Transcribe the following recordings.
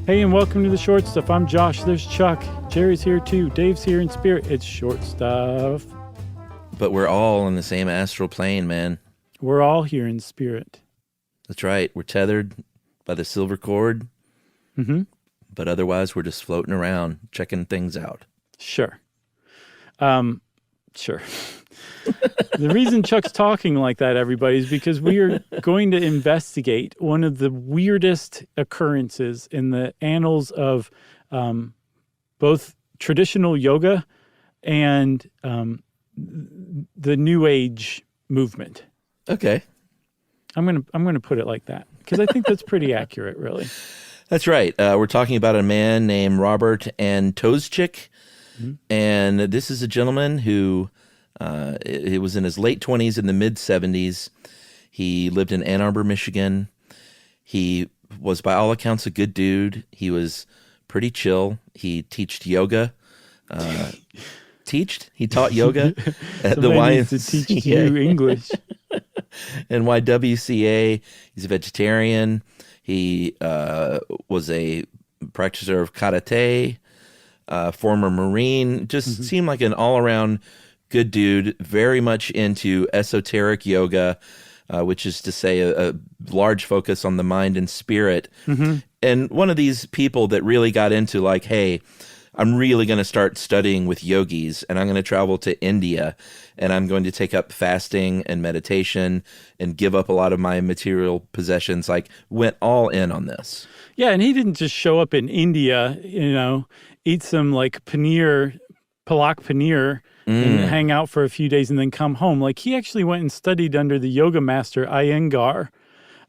Hey, and welcome to the Short Stuff. I'm Josh. There's Chuck. Jerry's here too. Dave's here in spirit. It's Short Stuff. But we're all on the same astral plane, man. We're all here in spirit. That's right. We're tethered by the silver cord. Mm-hmm. But otherwise, we're just floating around, checking things out. Sure. Sure. The reason Chuck's talking like that, everybody, is because we are going to investigate one of the weirdest occurrences in the annals of both traditional yoga and the New Age movement. Okay. I'm gonna put it like that because I think that's pretty accurate, really. That's right. We're talking about a man named Robert Antoszczyk, and this is a gentleman who he was in his late 20s and the mid 70s. He lived in Ann Arbor, Michigan. He was, by all accounts, a good dude. He was pretty chill. He taught yoga. He taught yoga at the YMCA. To teach you English. And YWCA. He's a vegetarian. He was a practitioner of karate, former Marine. Just seemed like an all-around good dude, very much into esoteric yoga, which is to say a large focus on the mind and spirit. And one of these people that really got into like, hey, I'm really going to start studying with yogis, and I'm going to travel to India, and I'm going to take up fasting and meditation and give up a lot of my material possessions. Like, went all in on this. Yeah, and he didn't just show up in India, eat some like palak paneer, and hang out for a few days and then come home. Like, he actually went and studied under the yoga master Iyengar.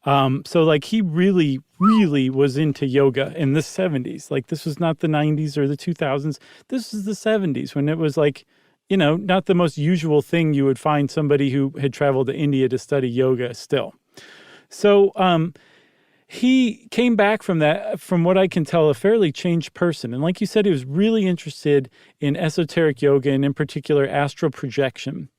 So like he really, really was into yoga in the 70s. Like, this was not the 90s or the 2000s. This was the 70s when it was like, not the most usual thing you would find somebody who had traveled to India to study yoga still. So he came back from that, from what I can tell, a fairly changed person. And like you said, he was really interested in esoteric yoga and in particular astral projection.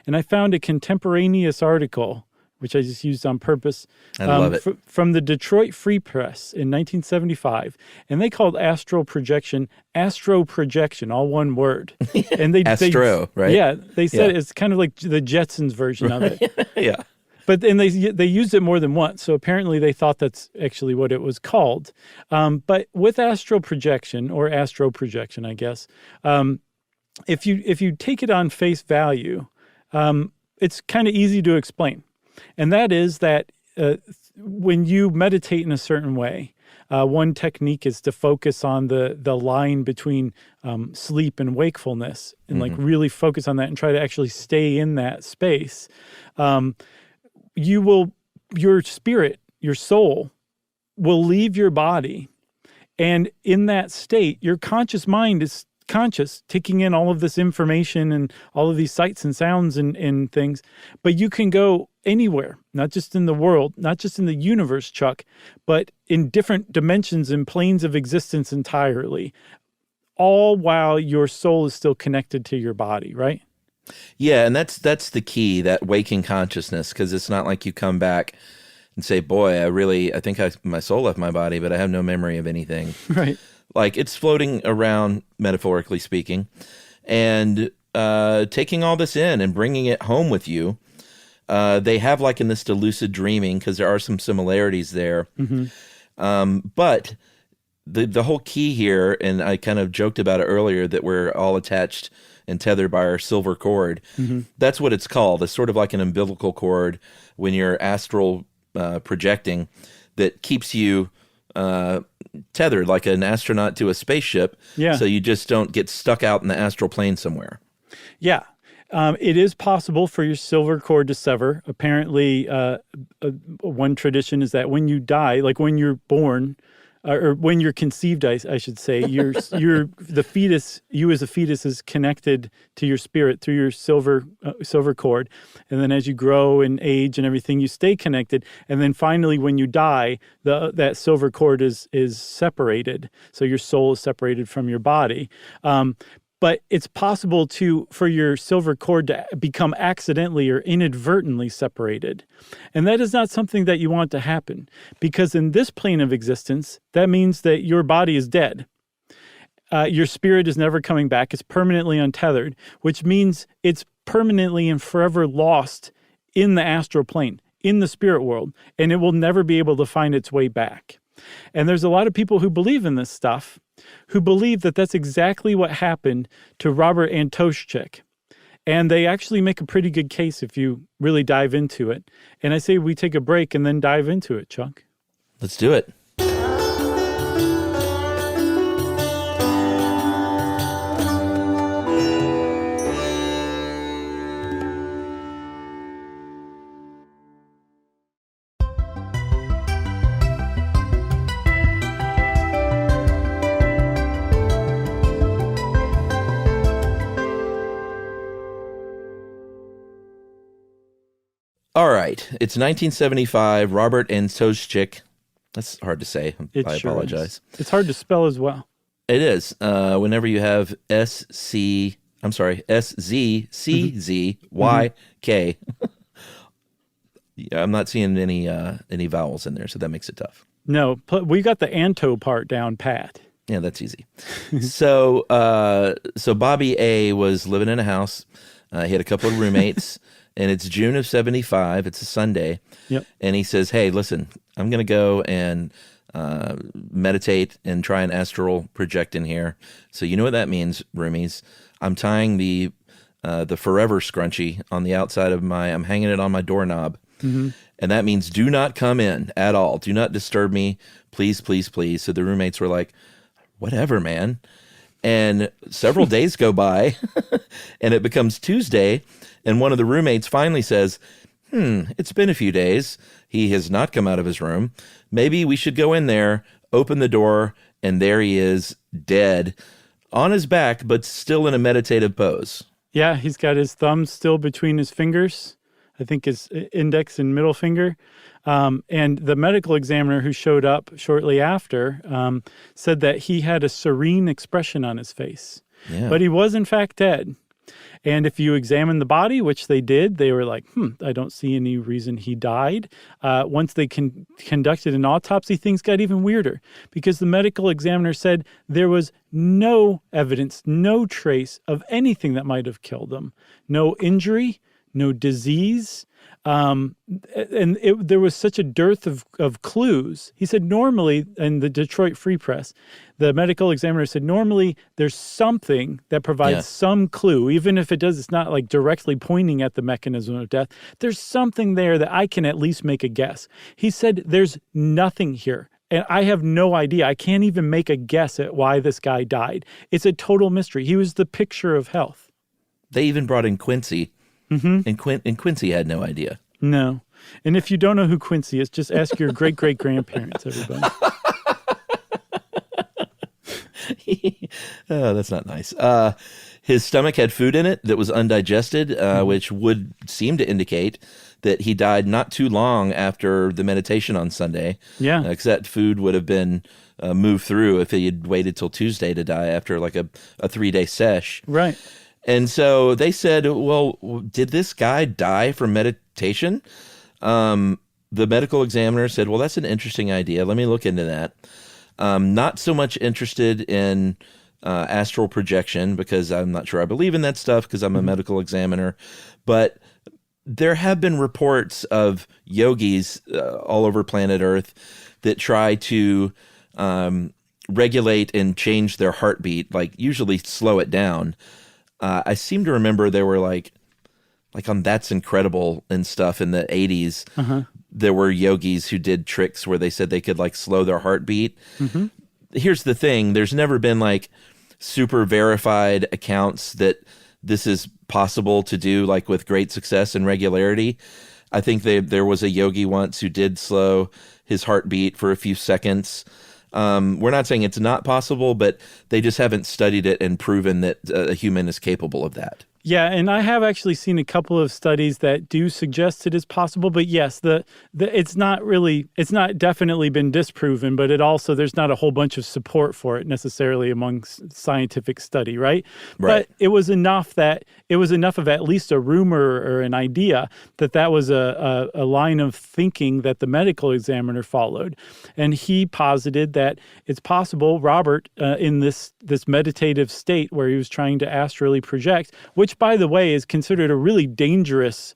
And I found a contemporaneous article, which I just used on purpose. I love it. From the Detroit Free Press in 1975. And they called astral projection, astroprojection, all one word. And right? Yeah, they said it's kind of like the Jetsons version of it. Yeah. But then they used it more than once. So apparently they thought that's actually what it was called. But with astral projection, or astroprojection, I guess, if you take it on face value, it's kind of easy to explain. And that is that when you meditate in a certain way, one technique is to focus on the line between sleep and wakefulness, and like really focus on that and try to actually stay in that space. Your spirit, your soul, will leave your body. And in that state, your conscious mind is conscious, taking in all of this information and all of these sights and sounds and things. But you can go anywhere, not just in the world, not just in the universe, Chuck, but in different dimensions and planes of existence entirely, all while your soul is still connected to your body, right? Yeah, and that's the key, that waking consciousness, because it's not like you come back and say, boy, I think my soul left my body, but I have no memory of anything. Right. Like, it's floating around, metaphorically speaking, and taking all this in and bringing it home with you. They have likened this to lucid dreaming, because there are some similarities there. But the whole key here, and I kind of joked about it earlier, that we're all attached and tethered by our silver cord. That's what it's called. It's sort of like an umbilical cord when you're astral projecting, that keeps you tethered like an astronaut to a spaceship. Yeah. So you just don't get stuck out in the astral plane somewhere. Yeah. It is possible for your silver cord to sever. Apparently, one tradition is that when you die, like when you're born, or when you're conceived, I should say, the fetus, you as a fetus, is connected to your spirit through your silver cord, and then as you grow and age and everything, you stay connected, and then finally, when you die, that silver cord is separated, so your soul is separated from your body. But it's possible for your silver cord to become accidentally or inadvertently separated. And that is not something that you want to happen, because in this plane of existence, that means that your body is dead. Your spirit is never coming back. It's permanently untethered, which means it's permanently and forever lost in the astral plane, in the spirit world, and it will never be able to find its way back. And there's a lot of people who believe in this stuff, who believe that that's exactly what happened to Robert Antoszczyk. And they actually make a pretty good case if you really dive into it. And I say we take a break and then dive into it, Chuck. Let's do it. All right. It's 1975. Robert Antoszczyk. That's hard to say. I apologize. It's hard to spell as well. It is. Whenever you have SZCZYK. I'm not seeing any vowels in there, so that makes it tough. No, we got the Anto part down pat. Yeah, that's easy. So Bobby A was living in a house. He had a couple of roommates. And it's June of 75. It's a Sunday. Yep. And he says, hey, listen, I'm going to go and meditate and try an astral project in here. So you know what that means, roomies. I'm tying the forever scrunchie on the outside of I'm hanging it on my doorknob. Mm-hmm. And that means do not come in at all. Do not disturb me. Please, please, please. So the roommates were like, whatever, man. And several days go by and it becomes Tuesday. And one of the roommates finally says, it's been a few days. He has not come out of his room. Maybe we should go in there, open the door, and there he is, dead, on his back, but still in a meditative pose. Yeah, he's got his thumb still between his fingers. I think his index and middle finger. And the medical examiner who showed up shortly after said that he had a serene expression on his face. Yeah. But he was, in fact, dead. And if you examine the body, which they did, they were like, I don't see any reason he died. Once they conducted an autopsy, things got even weirder because the medical examiner said there was no evidence, no trace of anything that might have killed him. No injury, no disease. There was such a dearth of clues. He said normally, in the Detroit Free Press, the medical examiner said normally there's something that provides some clue, even if it's not like directly pointing at the mechanism of death. There's something there that I can at least make a guess. He said there's nothing here. And I have no idea. I can't even make a guess at why this guy died. It's a total mystery. He was the picture of health. They even brought in Quincy. Mm-hmm. And Quincy had no idea. No. And if you don't know who Quincy is, just ask your great-great-grandparents, everybody. Oh, that's not nice. His stomach had food in it that was undigested, which would seem to indicate that he died not too long after the meditation on Sunday. Yeah. Because that food would have been moved through if he had waited till Tuesday to die after like a 3-day sesh. Right. And so they said, well, did this guy die from meditation? The medical examiner said, well, that's an interesting idea. Let me look into that. Not so much interested in astral projection because I'm not sure I believe in that stuff because I'm a medical examiner. But there have been reports of yogis all over planet Earth that try to regulate and change their heartbeat, like usually slow it down. I seem to remember there were like on That's Incredible and stuff in the 80s, there were yogis who did tricks where they said they could like slow their heartbeat. Mm-hmm. Here's the thing. There's never been like super verified accounts that this is possible to do like with great success and regularity. I think there was a yogi once who did slow his heartbeat for a few seconds. We're not saying it's not possible, but they just haven't studied it and proven that a human is capable of that. Yeah, and I have actually seen a couple of studies that do suggest it is possible, but yes, it's not definitely been disproven, but there's not a whole bunch of support for it necessarily among scientific study, right? Right. But it was enough of at least a rumor or an idea that was a line of thinking that the medical examiner followed. And he posited that it's possible Robert, in this meditative state where he was trying to astrally project, which, by the way, is considered a really dangerous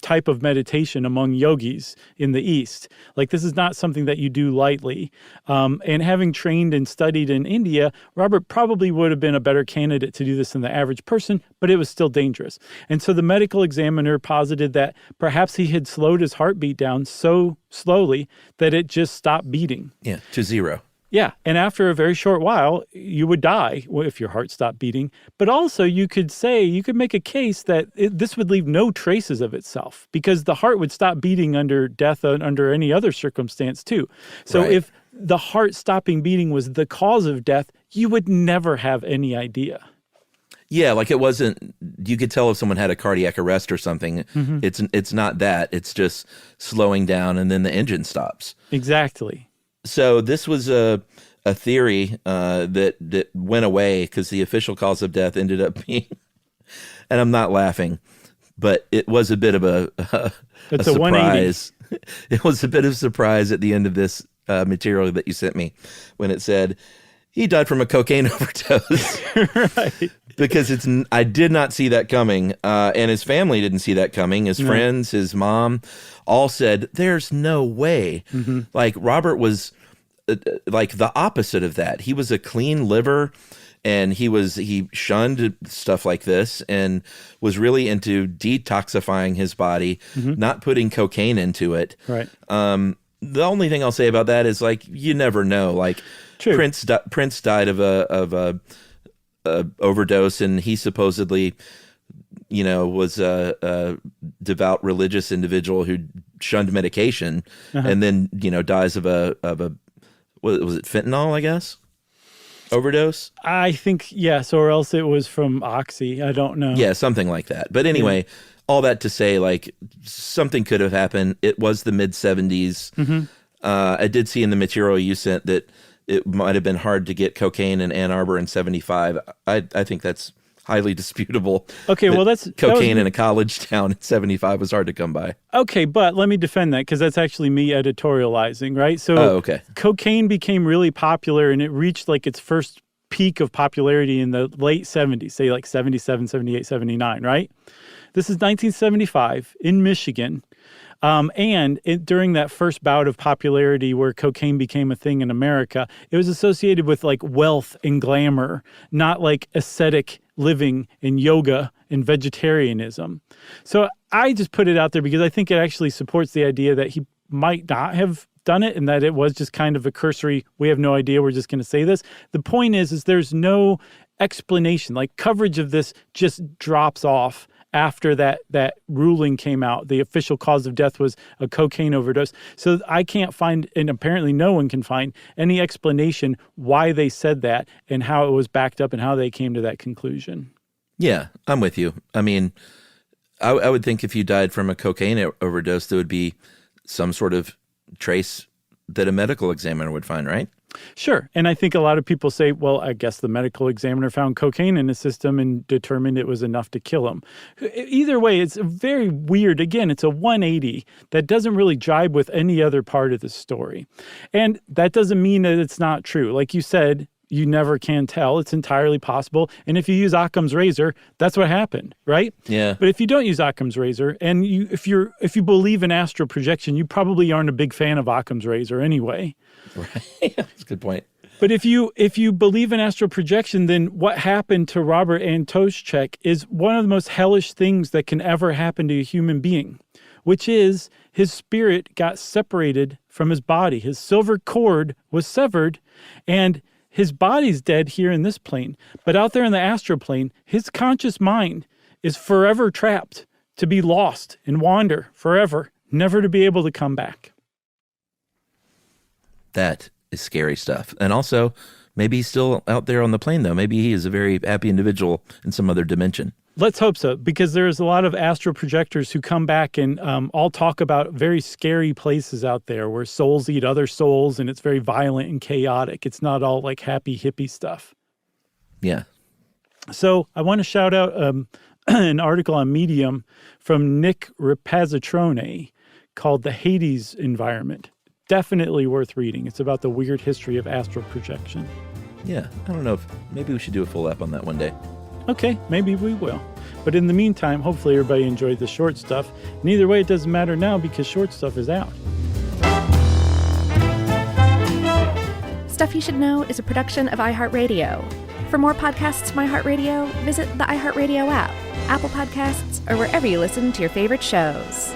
type of meditation among yogis in the East. Like, this is not something that you do lightly. And having trained and studied in India, Robert probably would have been a better candidate to do this than the average person, but it was still dangerous. And so the medical examiner posited that perhaps he had slowed his heartbeat down so slowly that it just stopped beating. Yeah, to zero. Yeah, and after a very short while, you would die if your heart stopped beating. But also, you could make a case that this would leave no traces of itself, because the heart would stop beating under death under any other circumstance too. So Right. if the heart stopping beating was the cause of death, you would never have any idea. Yeah, like it wasn't. You could tell if someone had a cardiac arrest or something. Mm-hmm. It's not that. It's just slowing down, and then the engine stops. Exactly. So this was a theory that went away because the official cause of death ended up being, and I'm not laughing, but it was a bit of a It's a surprise. It was a bit of a surprise at the end of this material that you sent me when it said he died from a cocaine overdose. Right. Because I did not see that coming, and his family didn't see that coming. His friends, his mom, all said, "There's no way." Mm-hmm. Like, Robert was like the opposite of that. He was a clean liver, and he shunned stuff like this, and was really into detoxifying his body, not putting cocaine into it. Right. The only thing I'll say about that is, like, you never know. Like, True. Prince died of a overdose, and he supposedly, was a devout religious individual who shunned medication, and then dies of a what was it, fentanyl, I guess, overdose. I think yes, or else it was from oxy. I don't know. Yeah, something like that. But anyway, all that to say, like, something could have happened. It was the mid 70s. I did see in the material you sent that it might have been hard to get cocaine in Ann Arbor in 75. I think that's highly disputable. Okay, well, cocaine in a college town in 75 was hard to come by. Okay, but let me defend that, because that's actually me editorializing, right? So okay. Cocaine became really popular, and it reached like its first peak of popularity in the late 70s, say like 77, 78, 79, right? This is 1975 in Michigan. During that first bout of popularity where cocaine became a thing in America, it was associated with like wealth and glamour, not like ascetic living and yoga and vegetarianism. So I just put it out there because I think it actually supports the idea that he might not have done it and that it was just kind of a cursory, we have no idea, we're just going to say this. The point is there's no explanation. Like, coverage of this just drops off after that ruling came out. The official cause of death was a cocaine overdose. So I can't find, and apparently no one can find, any explanation why they said that and how it was backed up and how they came to that conclusion. Yeah, I'm with you. I mean, I would think if you died from a cocaine overdose, there would be some sort of trace that a medical examiner would find, right? Sure. And I think a lot of people say, well, I guess the medical examiner found cocaine in his system and determined it was enough to kill him. Either way, it's very weird. Again, it's a 180 that doesn't really jibe with any other part of the story. And that doesn't mean that it's not true. Like you said, you never can tell. It's entirely possible. And if you use Occam's razor, that's what happened, right? Yeah. But if you don't use Occam's razor, and if you believe in astral projection, you probably aren't a big fan of Occam's razor anyway. Right. That's a good point. But if you believe in astral projection, then what happened to Robert Antoszczyk is one of the most hellish things that can ever happen to a human being, which is his spirit got separated from his body. His silver cord was severed, and his body's dead here in this plane. But out there in the astral plane, his conscious mind is forever trapped to be lost and wander forever, never to be able to come back. That is scary stuff. And also, maybe he's still out there on the plane, though. Maybe he is a very happy individual in some other dimension. Let's hope so, because there's a lot of astral projectors who come back and all talk about very scary places out there where souls eat other souls and it's very violent and chaotic. It's not all like happy hippie stuff. Yeah. So I want to shout out an article on Medium from Nick Rapazzatrone called The Hades Environment. Definitely worth reading. It's about the weird history of astral projection. Yeah. I don't know if maybe we should do a full app on that one day. Okay, maybe we will. But in the meantime, hopefully everybody enjoyed the short stuff. And either way, it doesn't matter now because short stuff is out. Stuff You Should Know is a production of iHeartRadio. For more podcasts from iHeartRadio, visit the iHeartRadio app, Apple Podcasts, or wherever you listen to your favorite shows.